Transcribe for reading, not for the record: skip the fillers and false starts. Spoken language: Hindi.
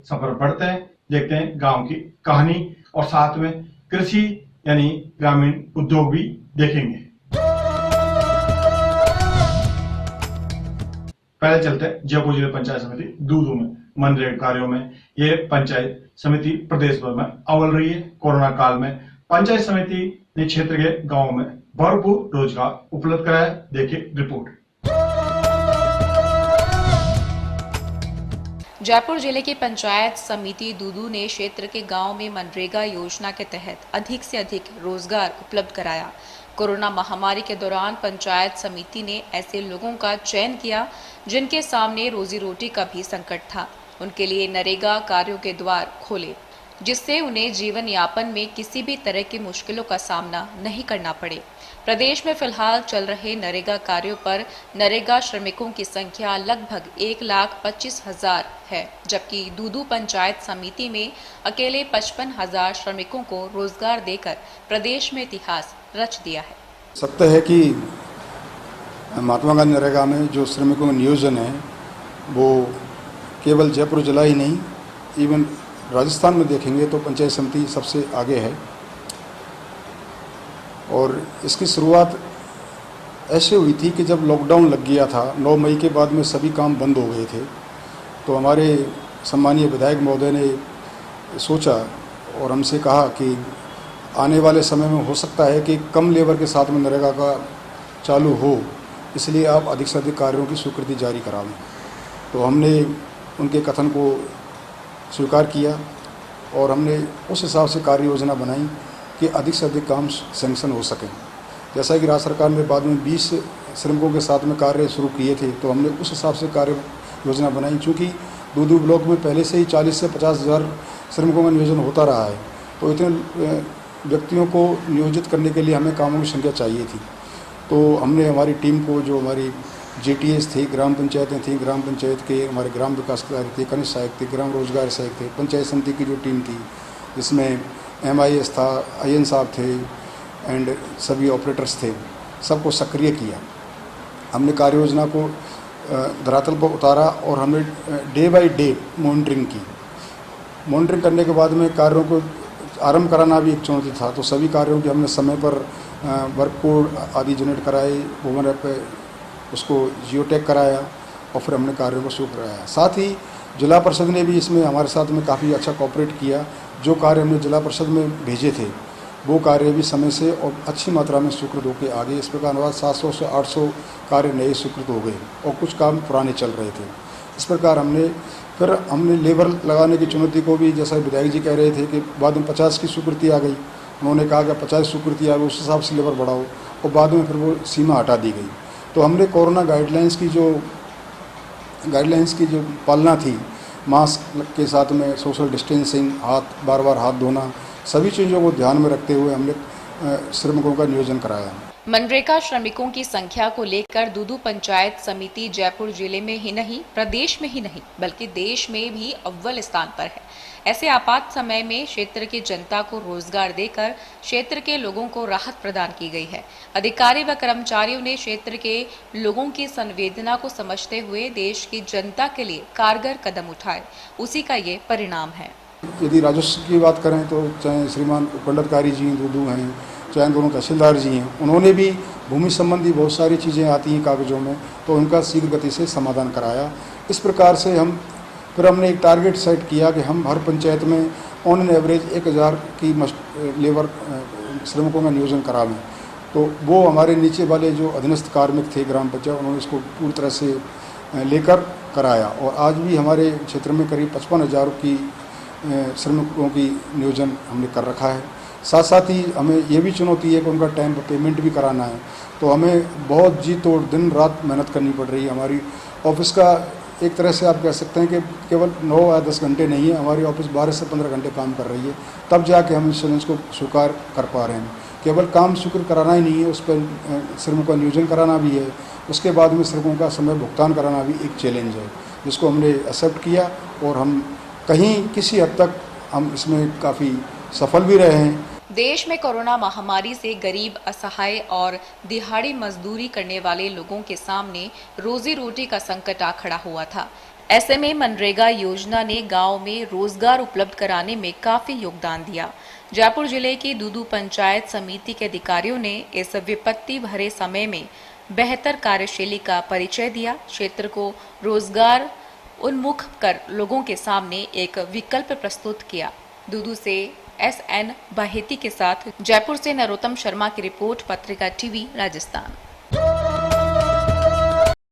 सफर बढ़ते हैं, देखते हैं गांव की कहानी और साथ में कृषि यानी ग्रामीण उद्योग भी देखेंगे। पहले चलते हैं जयपुर जिले पंचायत समिति दूदू में मनरेगा कार्यों में। ये पंचायत समिति प्रदेश भर में अव्वल रही है। कोरोना काल में पंचायत समिति ने क्षेत्र के गांवों में भरपूर रोजगार उपलब्ध कराया। देखिए रिपोर्ट। जयपुर जिले की पंचायत समिति दूदू ने क्षेत्र के गांव में मनरेगा योजना के तहत अधिक से अधिक रोजगार उपलब्ध कराया। कोरोना महामारी के दौरान पंचायत समिति ने ऐसे लोगों का चयन किया जिनके सामने रोजी रोटी का भी संकट था। उनके लिए नरेगा कार्यों के द्वार खोले, जिससे उन्हें जीवन यापन में किसी भी तरह की मुश्किलों का सामना नहीं करना पड़े। प्रदेश में फिलहाल चल रहे नरेगा कार्यों पर नरेगा श्रमिकों की संख्या लगभग 1,25,000 है, जबकि दूदू पंचायत समिति में अकेले 55,000 श्रमिकों को रोजगार देकर प्रदेश में इतिहास रच दिया है। सत्य है कि महात्मा गांधी नरेगा में जो श्रमिकों का नियोजन है वो केवल जयपुर जिला ही नहीं, इवन राजस्थान में देखेंगे तो पंचायत समिति सबसे आगे है। और इसकी शुरुआत ऐसे हुई थी कि जब लॉकडाउन लग गया था, 9 मई के बाद में सभी काम बंद हो गए थे, तो हमारे सम्मानीय विधायक महोदय ने सोचा और हमसे कहा कि आने वाले समय में हो सकता है कि कम लेबर के साथ में नरेगा का चालू हो, इसलिए आप अधिक से अधिक कार्यों की स्वीकृति जारी करा लें। तो हमने उनके कथन को स्वीकार किया और हमने उस हिसाब से कार्य योजना बनाई कि अधिक से अधिक काम सैंक्शन हो सकें। जैसा कि राज्य सरकार ने बाद में 20 श्रमिकों के साथ में कार्य शुरू किए थे, तो हमने उस हिसाब से कार्य योजना बनाई। चूँकि दूदू ब्लॉक में पहले से ही 40 से 50,000 श्रमिकों का नियोजन होता रहा है, तो इतने व्यक्तियों को नियोजित करने के लिए हमें कामों की संख्या चाहिए थी। तो हमने हमारी टीम को, जो हमारी JTS थे, ग्राम पंचायतें थीं, ग्राम पंचायत के हमारे ग्राम विकास अधिकारी थे, कनिष्ठ सहायक थे, ग्राम रोजगार सहायक थे, पंचायत समिति की जो टीम थी जिसमें MIS था, IN साहब थे एंड सभी ऑपरेटर्स थे, सबको सक्रिय किया। हमने कार्य योजना को धरातल पर उतारा और हमने डे बाय डे मॉनिटरिंग की। मॉनिटरिंग करने के बाद में कार्यों को आरंभ कराना भी एक चुनौती था, तो सभी कार्यों की हमने समय पर वर्क कोड आदि जनरेट कराए, मोबाइल ऐप पे उसको जियोटैग कराया और फिर हमने कार्यों को शुरू कराया। साथ ही जिला परिषद ने भी इसमें हमारे साथ में काफ़ी अच्छा कोऑपरेट किया। जो कार्य हमने जिला परिषद में भेजे थे वो कार्य भी समय से और अच्छी मात्रा में स्वीकृत होकर आ गए। इस प्रकार अनुवाद 700 से 800 कार्य नए स्वीकृत हो गए और कुछ काम पुराने चल रहे थे। इस प्रकार हमने लेबर लगाने की चुनौती को भी, जैसा विधायक जी कह रहे थे कि बाद में 50 की स्वीकृति आ गई, उन्होंने कहा कि 50 स्वीकृति आ गई, उस हिसाब से लेबर बढ़ाओ, और बाद में फिर वो सीमा हटा दी गई। तो हमने कोरोना गाइडलाइंस की जो पालना थी, मास्क के साथ में सोशल डिस्टेंसिंग, बार बार हाथ धोना, सभी चीज़ों को ध्यान में रखते हुए हमने श्रमिकों का नियोजन कराया। मनरेगा श्रमिकों की संख्या को लेकर दूदू पंचायत समिति जयपुर जिले में ही नहीं, प्रदेश में ही नहीं, बल्कि देश में भी अव्वल स्थान पर है। ऐसे आपात समय में क्षेत्र की जनता को रोजगार देकर क्षेत्र के लोगों को राहत प्रदान की गई है। अधिकारी व कर्मचारियों ने क्षेत्र के लोगों की संवेदना को समझते हुए देश की जनता के लिए कारगर कदम उठाए, उसी का ये परिणाम है। यदि राजस्व की बात करें तो चाहे श्रीमान उपमंडलाधिकारी जी दूदू हैं, चाहे दोनों तहसीलदार जी हैं, उन्होंने भी भूमि संबंधी बहुत सारी चीज़ें आती हैं कागज़ों में, तो उनका शीघ्र गति से समाधान कराया। इस प्रकार से हमने एक टारगेट सेट किया कि हम हर पंचायत में ऑन एन एवरेज 1,000 की लेबर श्रमिकों का नियोजन करा लें। तो वो हमारे नीचे वाले जो अधीनस्थ कार्मिक थे ग्राम पंचायत, उन्होंने इसको पूरी तरह से लेकर कराया और आज भी हमारे क्षेत्र में करीब 55,000 की श्रमिकों की नियोजन हमने कर रखा है। साथ साथ ही हमें ये भी चुनौती है कि उनका टाइम पर पेमेंट भी कराना है, तो हमें बहुत जी तोड़ दिन रात मेहनत करनी पड़ रही है। हमारी ऑफिस का एक तरह से आप कह सकते हैं कि केवल 9 या 10 घंटे नहीं है, हमारी ऑफिस 12 से 15 घंटे काम कर रही है, तब जाके हम इस चैलेंज को स्वीकार कर पा रहे हैं। केवल काम स्वीकृत कराना ही नहीं है, उस पर श्रमिकों का नियोजन कराना भी है, उसके बाद में श्रमिकों का समय भुगतान कराना भी एक चैलेंज है, जिसको हमने एक्सेप्ट किया और हम कहीं किसी हद तक हम इसमें काफ़ी सफल भी रहे हैं। देश में कोरोना महामारी से गरीब, असहाय और दिहाड़ी मजदूरी करने वाले लोगों के सामने रोजी रोटी का संकट आ खड़ा हुआ था। ऐसे में मनरेगा योजना ने गांव में रोजगार उपलब्ध कराने में काफी योगदान दिया। जयपुर जिले की दूदू पंचायत समिति के अधिकारियों ने इस विपत्ति भरे समय में बेहतर कार्यशैली का परिचय दिया, क्षेत्र को रोजगार उन्मुख कर लोगों के सामने एक विकल्प प्रस्तुत किया। दूदू से SN बाहेती के साथ जयपुर से नरोत्तम शर्मा की रिपोर्ट, पत्रिका टीवी राजस्थान।